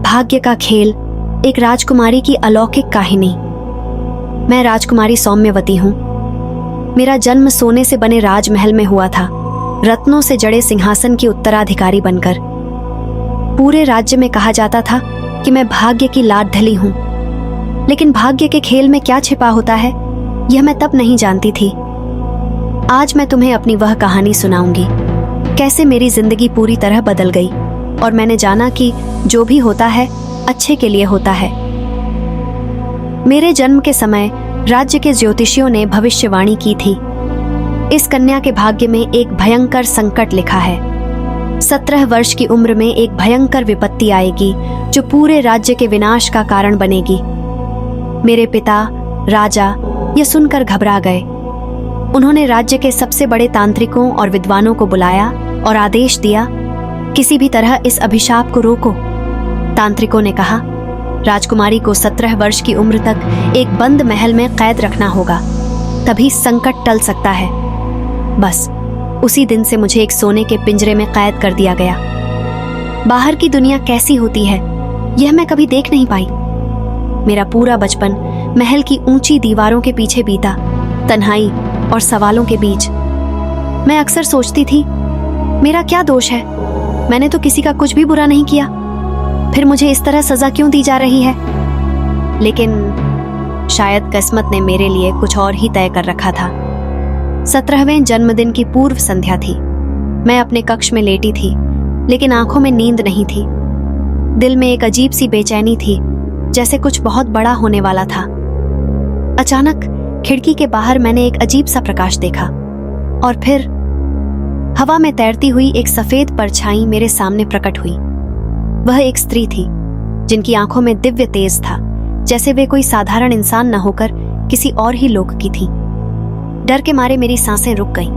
भाग्य का खेल, एक राजकुमारी की अलौकिक कहानी। मैं राजकुमारी सौम्यवती हूँ। मेरा जन्म सोने से बने राजमहल में हुआ था, रत्नों से जड़े सिंहासन की उत्तराधिकारी बनकर। पूरे राज्य में कहा जाता था कि मैं भाग्य की लाडली हूँ, लेकिन भाग्य के खेल में क्या छिपा होता है यह मैं तब नहीं जानती थी। आज मैं तुम्हें अपनी वह कहानी सुनाऊंगी, कैसे मेरी जिंदगी पूरी तरह बदल गई और मैंने जाना कि जो भी होता है अच्छे के लिए होता है। मेरे जन्म के समय राज्य के ज्योतिषियों ने भविष्यवाणी की थी, इस कन्या के भाग्य में एक भयंकर संकट लिखा है। 17 वर्ष की उम्र में एक भयंकर विपत्ति आएगी जो पूरे राज्य के विनाश का कारण बनेगी। मेरे पिता राजा यह सुनकर घबरा गए। उन्होंने राज्य के सबसे बड़े तांत्रिकों और विद्वानों को बुलाया और आदेश दिया, किसी भी तरह इस अभिशाप को रोको। तांत्रिकों ने कहा, राजकुमारी को 17 वर्ष की उम्र तक एक बंद महल में कैद रखना होगा, तभी संकट टल सकता है। बस उसी दिन से मुझे एक सोने के पिंजरे में कैद कर दिया गया। बाहर की दुनिया कैसी होती है यह मैं कभी देख नहीं पाई। मेरा पूरा बचपन महल की ऊंची दीवारों के पीछे बीता, तन्हाई और सवालों के बीच। मैं अक्सर सोचती थी, मेरा क्या दोष है? मैंने तो किसी का कुछ भी बुरा नहीं किया, फिर मुझे इस तरह सजा क्यों दी जा रही है? लेकिन शायद किस्मत ने मेरे लिए कुछ और ही तय कर रखा था। 17वें जन्मदिन की पूर्व संध्या थी। मैं अपने कक्ष में लेटी थी, लेकिन आंखों में नींद नहीं थी। दिल में एक अजीब सी बेचैनी थी, जैसे कुछ बहुत बड़ा होने वाला था। अचानक खिड़की के बाहर मैंने एक अजीब सा प्रकाश देखा और फिर हवा में तैरती हुई एक सफेद परछाई मेरे सामने प्रकट हुई। वह एक स्त्री थी जिनकी आंखों में दिव्य तेज था, जैसे वे कोई साधारण इंसान न होकर किसी और ही लोक की थी। डर के मारे मेरी सांसें रुक गईं।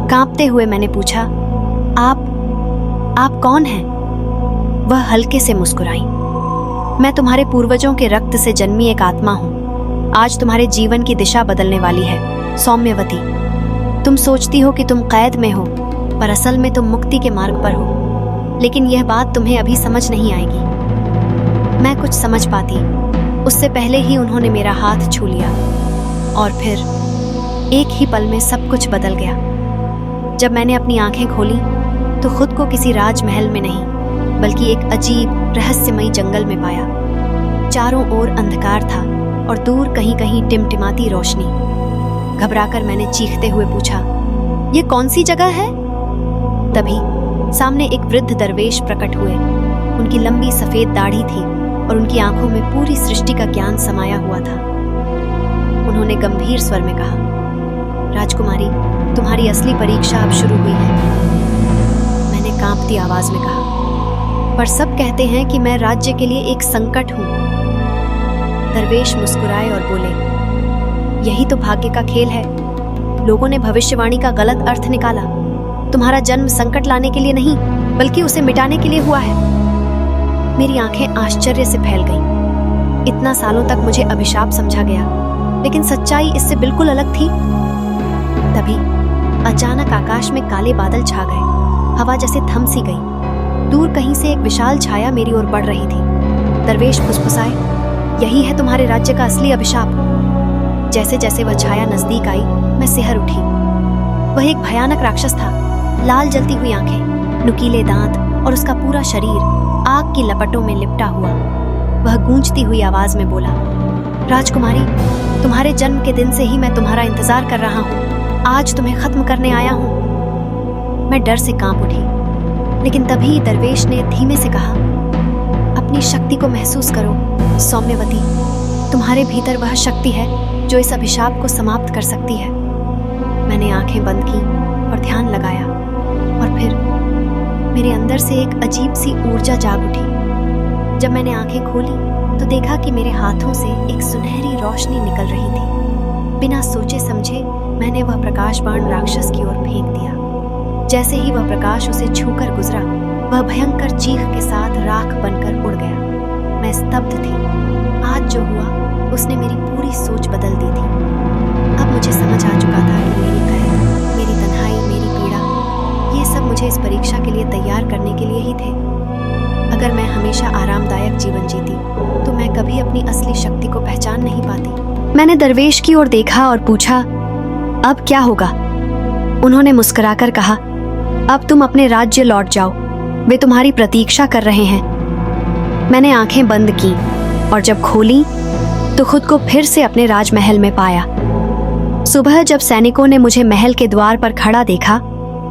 कांपते हुए मैंने पूछा, आप कौन हैं? वह हल्के से मुस्कुराई। मैं तुम्हारे पूर्वजों के रक्त से जन्मी एक आत्मा हूं। आज तुम्हारे जीवन की दिशा बदलने वाली है, सौम्यवती। तुम सोचती हो कि तुम कैद में हो, पर असल में तुम मुक्ति के मार्ग पर हो। लेकिन यह बात तुम्हें अभी समझ नहीं आएगी। मैं कुछ समझ पाती उससे पहले ही उन्होंने मेरा हाथ छू लिया और फिर एक ही पल में सब कुछ बदल गया। जब मैंने अपनी आंखें खोली तो खुद को किसी राजमहल में नहीं, बल्कि एक अजीब रहस्यमयी जंगल में पाया। चारों ओर अंधकार था और दूर कहीं कहीं टिमटिमाती रोशनी। घबराकर मैंने चीखते हुए पूछा, ये कौन सी जगह है? तभी सामने एक वृद्ध दरवेश प्रकट हुए। उनकी लंबी सफेद दाढ़ी थी और उनकी आंखों में पूरी सृष्टि का ज्ञान समाया हुआ था। उन्होंने गंभीर स्वर में कहा, राजकुमारी, तुम्हारी असली परीक्षा अब शुरू हुई है। मैंने कांपती आवाज में कहा, पर सब कहते हैं कि मैं राज्य के लिए एक संकट हूं। दरवेश मुस्कुराए और बोले, यही तो भाग्य का खेल है। लोगों ने भविष्यवाणी का गलत अर्थ निकाला। तुम्हारा जन्म संकट लाने के लिए नहीं, बल्कि उसे मिटाने के लिए हुआ है। मेरी आंखें आश्चर्य से फैल गईं। इतना सालों तक मुझे अभिशाप समझा गया, लेकिन सच्चाई इससे बिल्कुल अलग थी। तभी अचानक आकाश में काले बादल छा गए। हवा जैसे थम सी गई। दूर कहीं से एक विशाल छाया मेरी ओर बढ़ रही थी। दरवेश फुसफुसाए, यही है तुम्हारे राज्य का असली अभिशाप। जैसे जैसे वह छाया नजदीक आई, मैं सिहर उठी। वह एक भयानक राक्षस था, लाल जलती हुई आंखें, नुकीले दांत और उसका पूरा शरीर आग की लपटों में लिपटा हुआ। वह गूंजती हुई आवाज में बोला, राजकुमारी, तुम्हारे जन्म के दिन से ही मैं तुम्हारा इंतजार कर रहा हूँ। आज तुम्हें खत्म करने आया हूँ। मैं डर से कांप उठी, लेकिन तभी दरवेश ने धीमे से कहा, अपनी शक्ति को महसूस करो सौम्यवती। तुम्हारे भीतर वह शक्ति है जो इस अभिशाप को समाप्त कर सकती है। मैंने आंखें बंद की और ध्यान लगाया और फिर मेरे अंदर से एक अजीब सी ऊर्जा जाग उठी। जब मैंने आंखें खोली तो देखा कि मेरे हाथों से एक सुनहरी रोशनी निकल रही थी। बिना सोचे समझे मैंने वह प्रकाश बाण राक्षस की ओर फेंक दिया। जैसे ही वह प्रकाश उसे छूकर गुजरा, वह भयंकर चीख के साथ राख बनकर उड़ गया। मैं स्तब्ध थी। आज जो हुआ उसने मेरी पूरी सोच बदल दी थी। अब मुझे समझ आ चुका था कि मेरी कैद, मेरी तन्हाई, मेरी पीड़ा, ये सब मुझे इस परीक्षा के लिए तैयार करने के लिए ही थे। अगर मैं हमेशा आरामदायक जीवन जीती तो मैं कभी अपनी असली शक्ति को पहचान नहीं पाती। मैंने दरवेश की ओर देखा और पूछा, अब क्या होगा? उन्होंने मुस्कुराकर कहा, अब तुम अपने राज्य लौट जाओ, वे तुम्हारी प्रतीक्षा कर रहे हैं। मैंने आंखें बंद की और जब खोली तो खुद को फिर से अपने राजमहल में पाया। सुबह जब सैनिकों ने मुझे महल के द्वार पर खड़ा देखा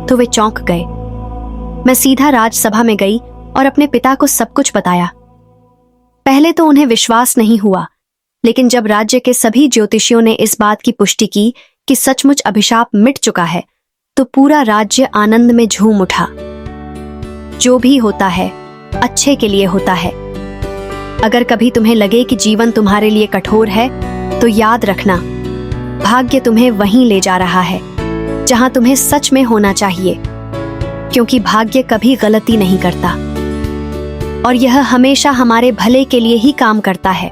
तो वे चौंक गए। मैं सीधा राजसभा में गई और अपने पिता को सब कुछ बताया। पहले तो उन्हें विश्वास नहीं हुआ, लेकिन जब राज्य के सभी ज्योतिषियों ने इस बात की पुष्टि की कि सचमुच अभिशाप मिट चुका है, तो पूरा राज्य आनंद में झूम उठा। जो भी होता है अच्छे के लिए होता है। अगर कभी तुम्हें लगे कि जीवन तुम्हारे लिए कठोर है, तो याद रखना, भाग्य तुम्हें वहीं ले जा रहा है जहां तुम्हें सच में होना चाहिए, क्योंकि भाग्य कभी गलती नहीं करता और यह हमेशा हमारे भले के लिए ही काम करता है।